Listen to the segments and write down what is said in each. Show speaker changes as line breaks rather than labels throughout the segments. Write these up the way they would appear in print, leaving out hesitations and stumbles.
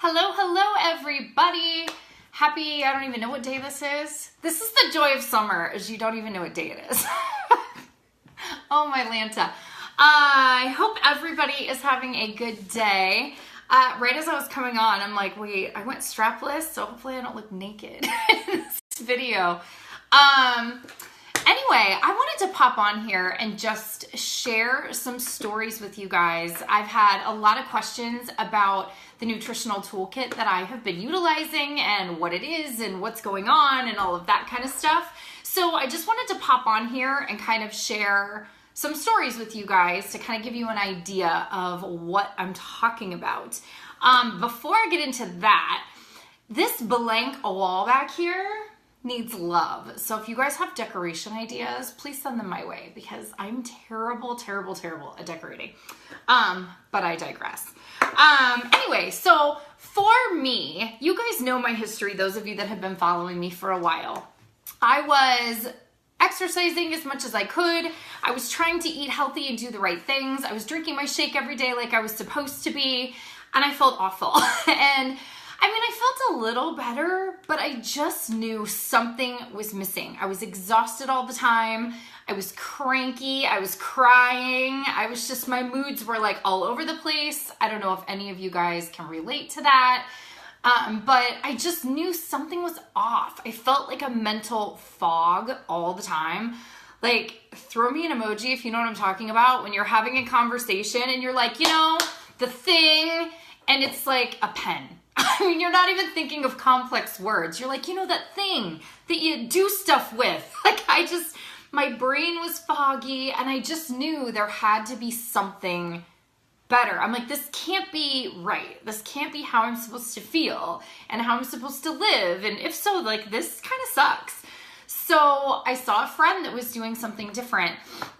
Hello, hello everybody. Happy, I don't even know what day this is. This is the joy of summer, is you don't even know what day it is. Oh my Lanta. I hope everybody is having a good day. Right as I was coming on, I'm like, wait, I went strapless, so hopefully I don't look naked in this video. Anyway, I wanted to pop on here and just share some stories with you guys. I've had a lot of questions about the nutritional toolkit that I have been utilizing and what it is and what's going on and all of that kind of stuff. So I just wanted to pop on here and kind of share some stories with you guys to kind of give you an idea of what I'm talking about. Before I get into that, this blank wall back here needs love. So if you guys have decoration ideas, please send them my way because I'm terrible at decorating. But I digress. Anyway, so for me, you guys know my history, those of you that have been following me for a while. I was exercising as much as I could. I was trying to eat healthy and do the right things. I was drinking my shake every day like I was supposed to be, and I felt awful. And I mean, I felt a little better, but I just knew something was missing. I was exhausted all the time. I was cranky. I was crying. My moods were like all over the place. I don't know if any of you guys can relate to that. But I just knew something was off. I felt like a mental fog all the time. Like, throw me an emoji if you know what I'm talking about. When you're having a conversation and you're like, you know, the thing, and it's like a pen. I mean, you're not even thinking of complex words. You're like, you know, that thing that you do stuff with. Like, my brain was foggy and I just knew there had to be something better. I'm like, this can't be right. This can't be how I'm supposed to feel and how I'm supposed to live. And if so, like, this kind of sucks. So I saw a friend that was doing something different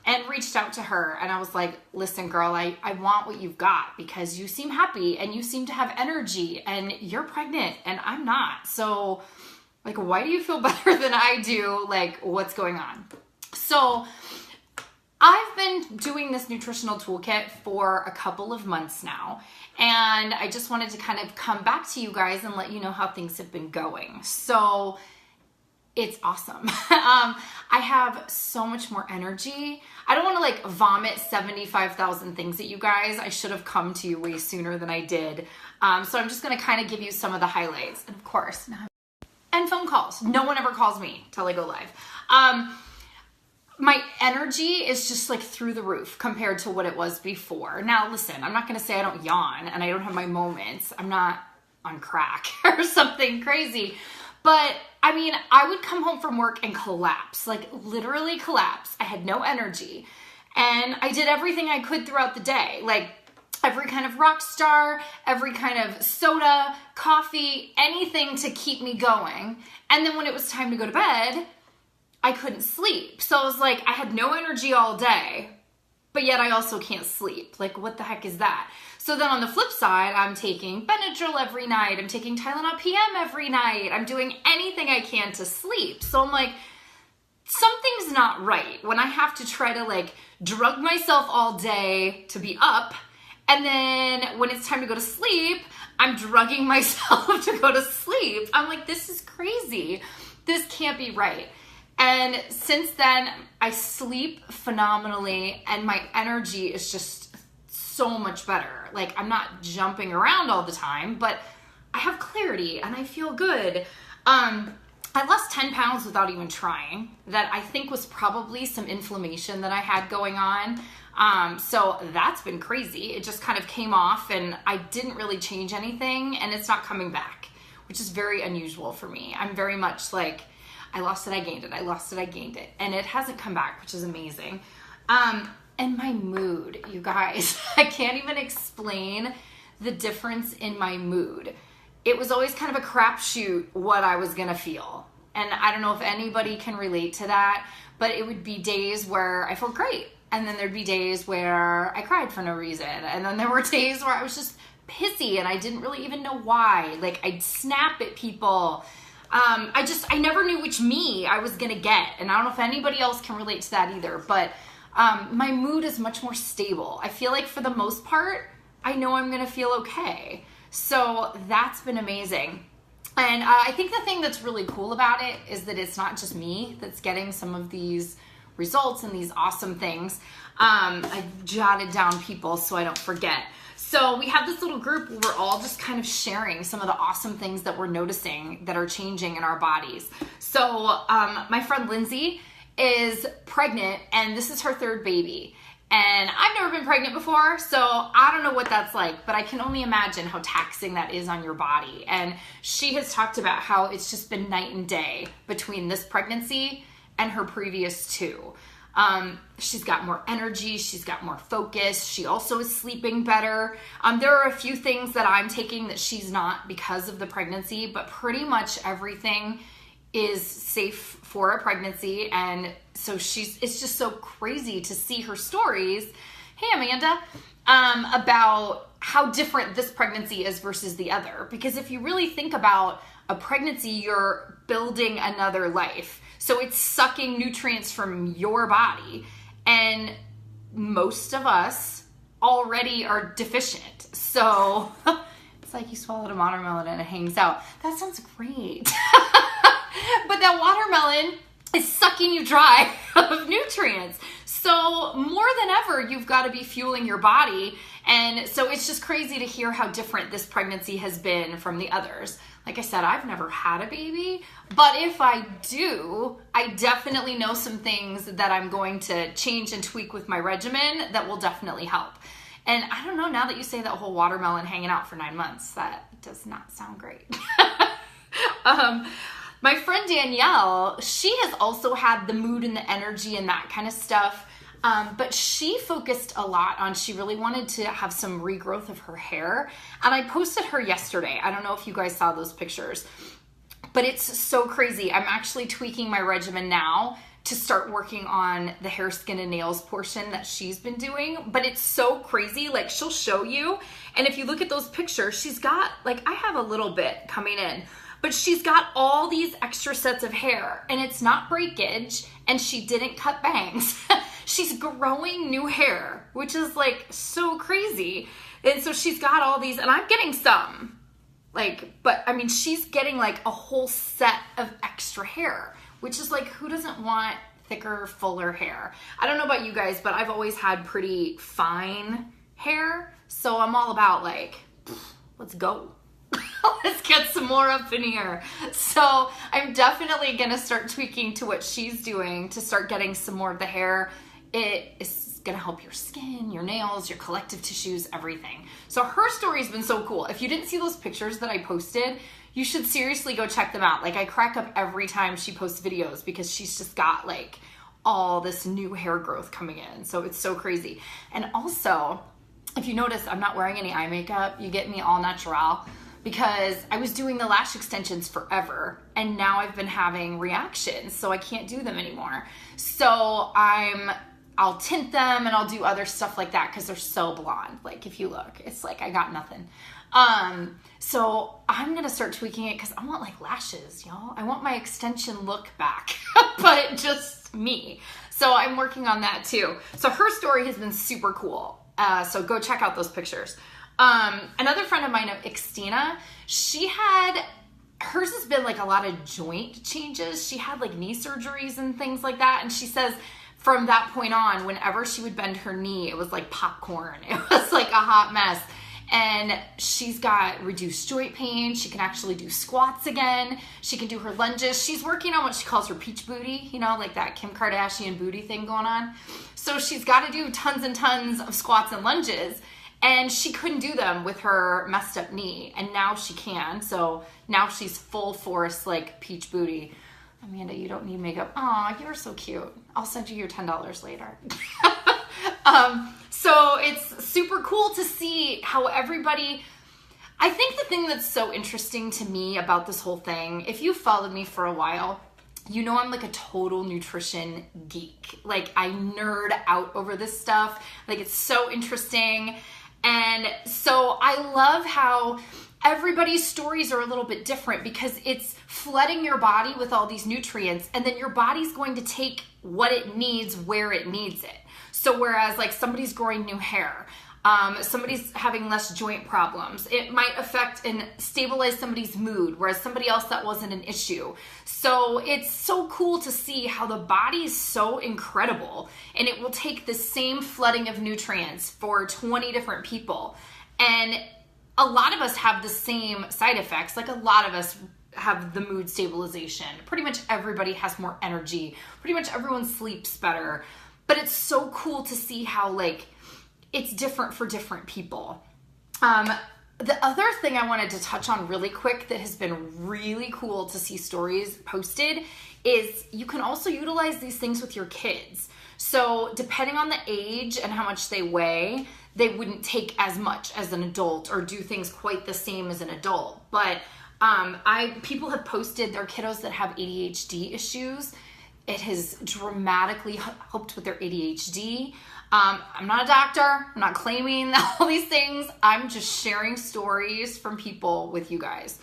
and reached out to her. And I was like, listen, girl, I want what you've got because you seem happy and you seem to have energy and you're pregnant and I'm not. So, like, why do you feel better than I do? Like, what's going on? So I've been doing this nutritional toolkit for a couple of months now, and I just wanted to kind of come back to you guys and let you know how things have been going. So it's awesome. I have so much more energy. I don't want to like vomit 75,000 things at you guys. I should have come to you way sooner than I did. So I'm just going to kind of give you some of the highlights. And of course, and phone calls. No one ever calls me till I go live. My energy is just like through the roof compared to what it was before. Now, listen, I'm not going to say I don't yawn and I don't have my moments. I'm not on crack or something crazy. But I mean, I would come home from work and collapse, like literally collapse. I had no energy and I did everything I could throughout the day. Like every kind of rock star, every kind of soda, coffee, anything to keep me going. And then when it was time to go to bed, I couldn't sleep. So I was like, I had no energy all day, but yet I also can't sleep. Like, what the heck is that? So then on the flip side, I'm taking Benadryl every night. I'm taking Tylenol PM every night. I'm doing anything I can to sleep. So I'm like, something's not right when I have to try to like drug myself all day to be up. And then when it's time to go to sleep, I'm drugging myself to go to sleep. I'm like, this is crazy. This can't be right. And since then, I sleep phenomenally and my energy is just so much better. Like, I'm not jumping around all the time, but I have clarity and I feel good. I lost 10 pounds without even trying. That I think was probably some inflammation that I had going on. So that's been crazy. It just kind of came off and I didn't really change anything and it's not coming back, which is very unusual for me. I'm very much like, I lost it, I gained it. I lost it, I gained it. And it hasn't come back, which is amazing. And my mood, you guys, I can't even explain the difference in my mood. It was always kind of a crapshoot what I was gonna feel. And I don't know if anybody can relate to that, but it would be days where I felt great. And then there'd be days where I cried for no reason. And then there were days where I was just pissy and I didn't really even know why. Like, I'd snap at people. I never knew which me I was gonna get, and I don't know if anybody else can relate to that either, but my mood is much more stable. I feel like for the most part, I know I'm gonna feel okay. So that's been amazing. And I think the thing that's really cool about it is that it's not just me that's getting some of these results and these awesome things. I jotted down people so I don't forget. So we have this little group where we're all just kind of sharing some of the awesome things that we're noticing that are changing in our bodies. So my friend Lindsay is pregnant, and this is her third baby. And I've never been pregnant before, so I don't know what that's like, but I can only imagine how taxing that is on your body. And she has talked about how it's just been night and day between this pregnancy and her previous two. She's got more energy, she's got more focus, she also is sleeping better. There are a few things that I'm taking that she's not because of the pregnancy, but pretty much everything is safe for a pregnancy. And so it's just so crazy to see her stories. Hey, Amanda, about how different this pregnancy is versus the other. Because if you really think about a pregnancy, you're building another life. So it's sucking nutrients from your body. And most of us already are deficient. So it's like you swallowed a watermelon and it hangs out. That sounds great. But that watermelon is sucking you dry of nutrients. So more than ever, you've got to be fueling your body. And so it's just crazy to hear how different this pregnancy has been from the others. Like I said, I've never had a baby, but if I do, I definitely know some things that I'm going to change and tweak with my regimen that will definitely help. And I don't know, now that you say that whole watermelon hanging out for 9 months, that does not sound great. My friend Danielle, she has also had the mood and the energy and that kind of stuff. But she focused a lot on, she really wanted to have some regrowth of her hair. And I posted her yesterday. I don't know if you guys saw those pictures, but it's so crazy. I'm actually tweaking my regimen now to start working on the hair, skin, and nails portion that she's been doing. But it's so crazy. Like, she'll show you. And if you look at those pictures, she's got, like, I have a little bit coming in, but she's got all these extra sets of hair, and it's not breakage, and she didn't cut bangs. She's growing new hair, which is like so crazy. And so she's got all these, and I'm getting some, like, but I mean, she's getting like a whole set of extra hair, which is like, who doesn't want thicker, fuller hair? I don't know about you guys, but I've always had pretty fine hair. So I'm all about like, let's go. Let's get some more up in here. So I'm definitely going to start tweaking to what she's doing to start getting some more of the hair. It is going to help your skin, your nails, your collective tissues, everything. So her story's been so cool. If you didn't see those pictures that I posted, you should seriously go check them out. Like, I crack up every time she posts videos because she's just got like all this new hair growth coming in. So it's so crazy. And also, if you notice, I'm not wearing any eye makeup. You get me all natural, because I was doing the lash extensions forever, and now I've been having reactions, so I can't do them anymore. So I'll tint them and I'll do other stuff like that because they're so blonde. Like, if you look, it's like I got nothing. So I'm gonna start tweaking it because I want like lashes, y'all. I want my extension look back, but just me. So I'm working on that too. So her story has been super cool. So go check out those pictures. Another friend of mine, Xtina, hers has been like a lot of joint changes. She had like knee surgeries and things like that. And she says from that point on, whenever she would bend her knee, it was like popcorn. It was like a hot mess. And she's got reduced joint pain. She can actually do squats again. She can do her lunges. She's working on what she calls her peach booty, you know, like that Kim Kardashian booty thing going on. So she's got to do tons and tons of squats and lunges. And she couldn't do them with her messed up knee. And now she can. So now she's full force, like peach booty. Amanda, you don't need makeup. Aw, you're so cute. I'll send you your $10 later. So it's super cool to see how everybody, I think the thing that's so interesting to me about this whole thing, if you've followed me for a while, you know I'm like a total nutrition geek. Like, I nerd out over this stuff. Like, it's so interesting. And so I love how everybody's stories are a little bit different because it's flooding your body with all these nutrients, and then your body's going to take what it needs where it needs it. So whereas like somebody's growing new hair, Somebody's having less joint problems. It might affect and stabilize somebody's mood, whereas somebody else that wasn't an issue. So it's so cool to see how the body is so incredible, and it will take the same flooding of nutrients for 20 different people. And a lot of us have the same side effects. Like, a lot of us have the mood stabilization. Pretty much everybody has more energy. Pretty much everyone sleeps better. But it's so cool to see how, like, it's different for different people. The other thing I wanted to touch on really quick that has been really cool to see stories posted is you can also utilize these things with your kids. So depending on the age and how much they weigh, they wouldn't take as much as an adult or do things quite the same as an adult. But people have posted their kiddos that have ADHD issues. It has dramatically helped with their ADHD. I'm not a doctor. I'm not claiming all these things. I'm just sharing stories from people with you guys.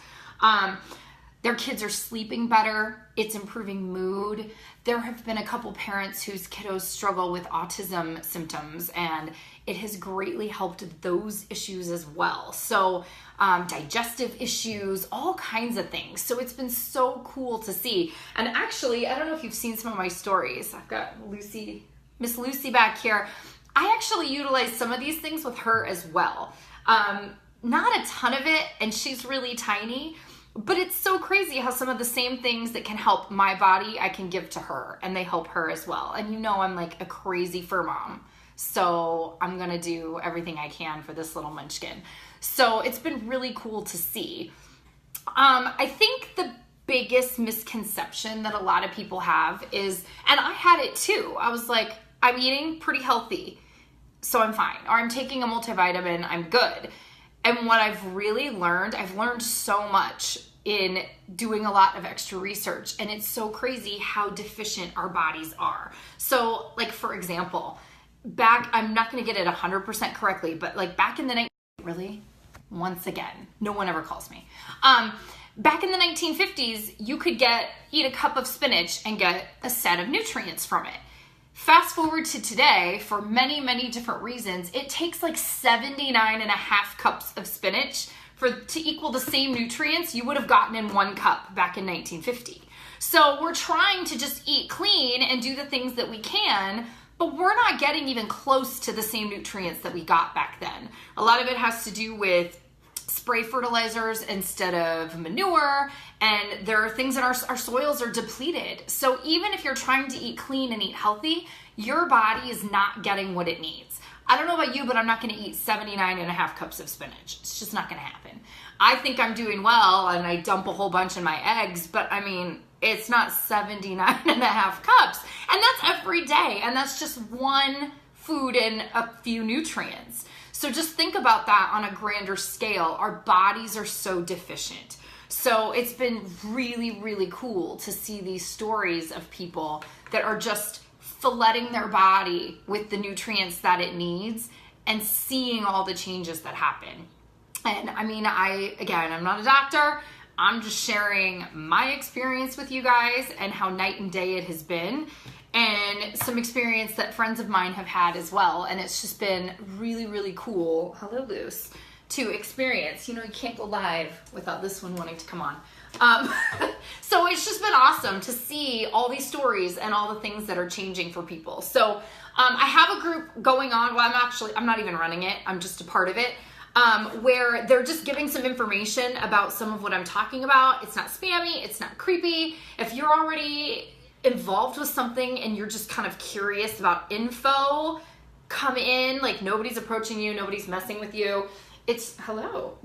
Their kids are sleeping better. It's improving mood. There have been a couple parents whose kiddos struggle with autism symptoms, and it has greatly helped those issues as well. So digestive issues, all kinds of things. So it's been so cool to see. And actually, I don't know if you've seen some of my stories. I've got Miss Lucy back here. I actually utilize some of these things with her as well. Not a ton of it, and she's really tiny, but it's so crazy how some of the same things that can help my body, I can give to her, and they help her as well. And you know I'm like a crazy fur mom, so I'm gonna do everything I can for this little munchkin. So it's been really cool to see. I think the biggest misconception that a lot of people have is, and I had it too, I was like, I'm eating pretty healthy, so I'm fine. Or I'm taking a multivitamin, I'm good. And what I've really learned, I've learned so much in doing a lot of extra research, and it's so crazy how deficient our bodies are. So, like, for example, I'm not going to get it 100% correctly, but like back in the really? Once again, no one ever calls me. Back in the 1950s, you could eat a cup of spinach and get a set of nutrients from it. Fast forward to today, for many, many different reasons, it takes like 79 and a half cups of spinach to equal the same nutrients you would have gotten in one cup back in 1950. So we're trying to just eat clean and do the things that we can, but we're not getting even close to the same nutrients that we got back then. A lot of it has to do with spray fertilizers instead of manure, and there are things that our soils are depleted. So even if you're trying to eat clean and eat healthy, your body is not getting what it needs. I don't know about you, but I'm not going to eat 79 and a half cups of spinach. It's just not going to happen. I think I'm doing well, and I dump a whole bunch in my eggs, but I mean, it's not 79 and a half cups. And that's every day, and that's just one food and a few nutrients. So just think about that on a grander scale. Our bodies are so deficient. So it's been really, really cool to see these stories of people that are just flooding their body with the nutrients that it needs and seeing all the changes that happen. And I mean, I'm not a doctor. I'm just sharing my experience with you guys and how night and day it has been, and some experience that friends of mine have had as well. And it's just been really, really cool. Hello, Luce. To experience. You know, you can't go live without this one wanting to come on. So it's just been awesome to see all these stories and all the things that are changing for people. So I have a group going on. Well, I'm not even running it. I'm just a part of it. Where they're just giving some information about some of what I'm talking about. It's not spammy. It's not creepy. If you're already involved with something and you're just kind of curious about info, come in. Like, nobody's approaching you. Nobody's messing with you. Hello.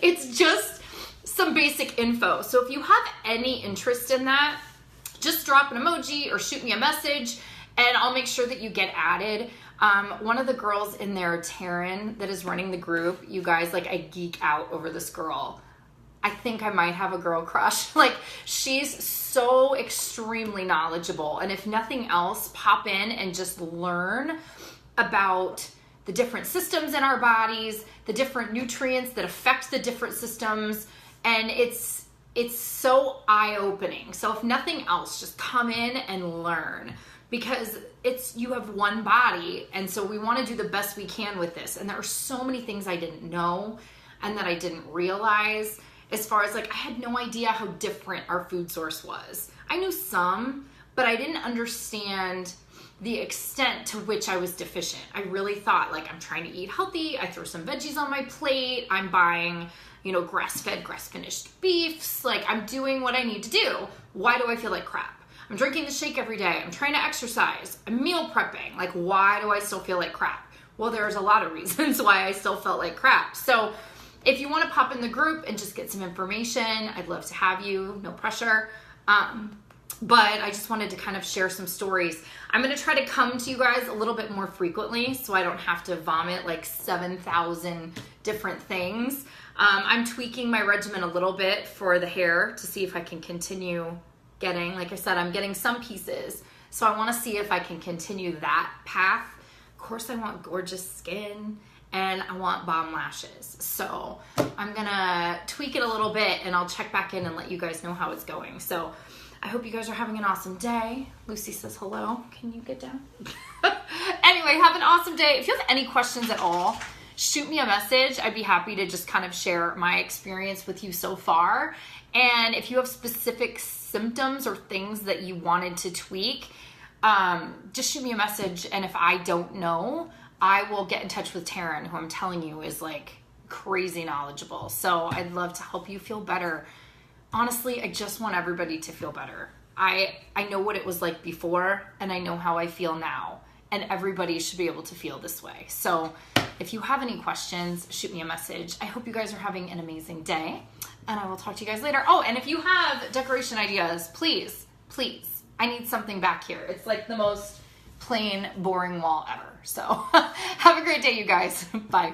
It's just some basic info. So if you have any interest in that, just drop an emoji or shoot me a message and I'll make sure that you get added. One of the girls in there, Taryn, that is running the group, you guys, like, I geek out over this girl. I think I might have a girl crush. Like, she's so extremely knowledgeable. And if nothing else, pop in and just learn about the different systems in our bodies, the different nutrients that affect the different systems. And it's so eye-opening. So if nothing else, just come in and learn. because you have one body, and so we want to do the best we can with this. And there are so many things I didn't know and that I didn't realize, as far as like, I had no idea how different our food source was. I knew some, but I didn't understand the extent to which I was deficient. I really thought, like, I'm trying to eat healthy, I throw some veggies on my plate, I'm buying, you know, grass-fed, grass-finished beefs, like, I'm doing what I need to do. Why do I feel like crap? I'm drinking the shake every day, I'm trying to exercise, I'm meal prepping. Like, why do I still feel like crap? Well, there's a lot of reasons why I still felt like crap. So if you want to pop in the group and just get some information, I'd love to have you, no pressure. But I just wanted to kind of share some stories. I'm going to try to come to you guys a little bit more frequently so I don't have to vomit like 7,000 different things. I'm tweaking my regimen a little bit for the hair to see if I can continue getting, like I said, I'm getting some pieces. So I want to see if I can continue that path. Of course, I want gorgeous skin and I want bomb lashes. So I'm going to tweak it a little bit and I'll check back in and let you guys know how it's going. So I hope you guys are having an awesome day. Lucy says hello. Can you get down? Anyway, have an awesome day. If you have any questions at all, shoot me a message. I'd be happy to just kind of share my experience with you so far. And if you have specific symptoms or things that you wanted to tweak, just shoot me a message. And if I don't know, I will get in touch with Taryn, who I'm telling you is like crazy knowledgeable. So I'd love to help you feel better. Honestly, I just want everybody to feel better. I know what it was like before, and I know how I feel now, and everybody should be able to feel this way. So if you have any questions, shoot me a message. I hope you guys are having an amazing day, and I will talk to you guys later. Oh, and if you have decoration ideas, please, I need something back here. It's like the most plain, boring wall ever. So have a great day, you guys. Bye.